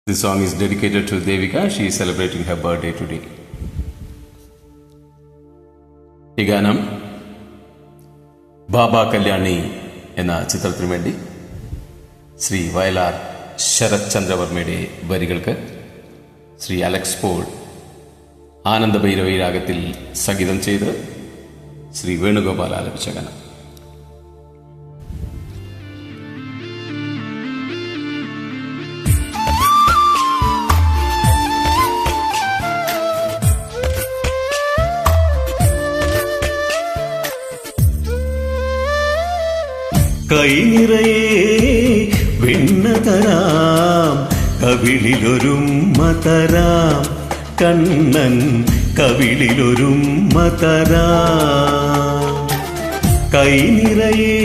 This song is dedicated to Devika. She is celebrating her birthday today. ഈ ഗാനം ബാബ കല്യാണി എന്ന ചിത്രത്തിനു വേണ്ടി ശ്രീ വയലാർ ശരത് ചന്ദ്രവർമ്മയുടെ വരികൾക്ക് ശ്രീ അലക്സ് പോൾ ആനന്ദഭൈരവി രാഗത്തിൽ സംഗീതം ചെയ്ത് ശ്രീ വേണുഗോപാൽ ആലപിച്ച ഗാനം. കൈ നിറയെ വെണ്ണ തരാം, കവിളിലൊരുമ്മ തരാം, കണ്ണൻ കവിളിലൊരുമ്മ തരാം. കൈ നിറയെ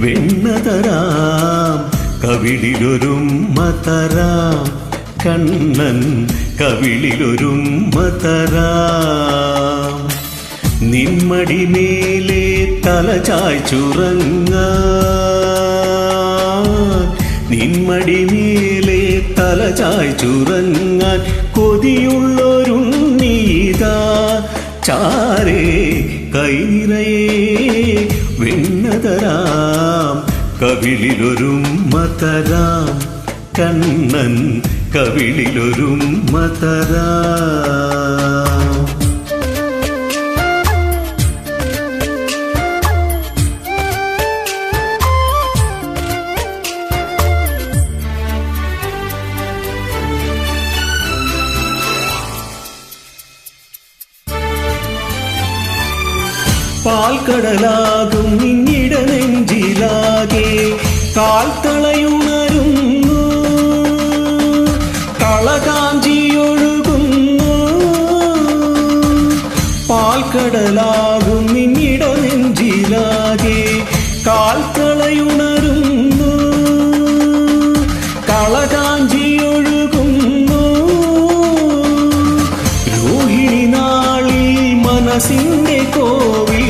വെണ്ണ തരാം, കവിളിലൊരുമ്മ തരാം, കണ്ണൻ കവിളിലൊരുമ്മ തരാം. നിന്മടി മേലെ തല ചായ്ച്ചുറങ്ങാൻ, നിന്മടി മേലെ തല ചായ്ച്ചുറങ്ങാൻ കൊതിയുള്ളൊരുണ്ണീതാ ചാരേ. കൈ നിറയെ വെണ്ണ തരാം, കവിളിലൊരുമ്മ തരാം, കണ്ണൻ കവിളിലൊരുമ്മ തരാം. പാൽക്കടലാകും നിന്നിട നെഞ്ചിലാകെ കാൽത്തളയുണരുന്നു, കളകാഞ്ചിയൊഴുകുന്നു. പാൽക്കടലാകും നിന്നിട നെഞ്ചിലാകെ കാൽത്തളയുണരുന്നു, കളകാഞ്ചിയൊഴുകുന്നു. രോഹിണി നാളിൽ മനസ്സിന്റെ കോവിൽ,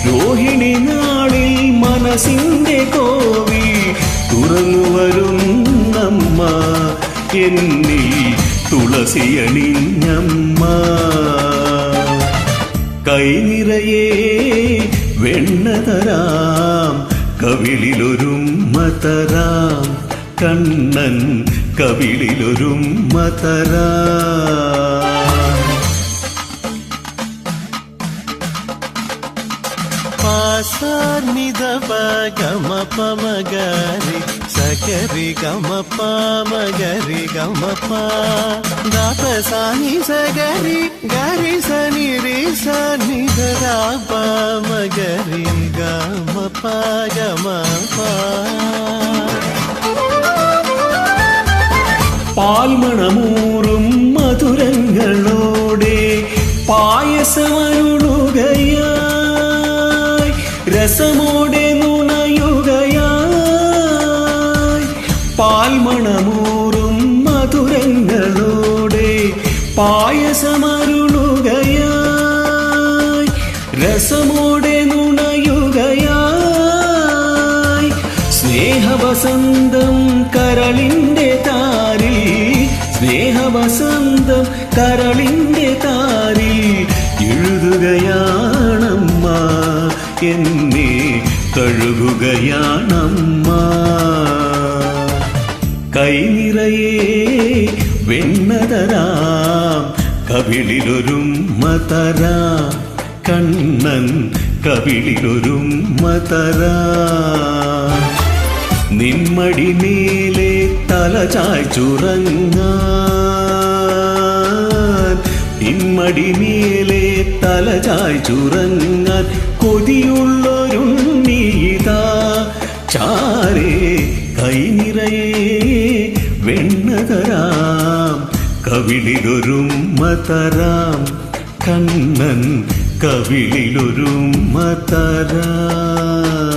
രോഹിണി നാളിൽ മനസ്സിന്റെ കോവിൽ തുറന്നു വരുന്നമ്മ, എന്നിൽ തുളസിയണിഞ്ഞമ്മ. കൈ നിറയെ വെണ്ണ തരാം, കവിളിലൊരുമ്മ തരാം, കണ്ണൻ കവിളിലൊരുമ്മ തരാം. പാസാനിധ പഗമ പമഗരി സഗരി ഗമ പമഗരി ഗമ പ ദാപസാനി സഗരി ഗരി സനി രി സനി ധരാ പമഗരി ഗമ പഗമ പ. പാൽമണമൂറും മധുരങ്ങളോടെ പായസമരുളുകയായി, രസമോടെ നുണയുകയായി. പാൽമണമൂറും മധുരങ്ങളോടെ പായസമരുളുകയായി, രസമോടെ നുണയുകയായി. സ്നേഹവസന്തം കരളിന്റെ താരിൽ, സ്നേഹവസന്തം കരളിന്റെ താരിൽ എഴുതുകയാണമ്മ, എന്നെ തഴുകുകയാണമ്മ. കൈ നിറയെ വെണ്ണ തരാം, കവിളിലൊരുമ്മ തരാം, കണ്ണൻ കവിളിലൊരുമ്മ തരാം. നിന്മടി മേലെ തല ചായ്ച്ചുറങ്ങാൻ, നിന്മടി മേലെ തല ചായ്ച്ചുറങ്ങാൻ കൊതിയുള്ളൊരുണ്ണീതാ ചാരേ. കൈ നിറയെ വെണ്ണ തരാം, കവിളിലൊരുമ്മ തരാം, കണ്ണൻ കവിളിലൊരുമ്മ തരാം.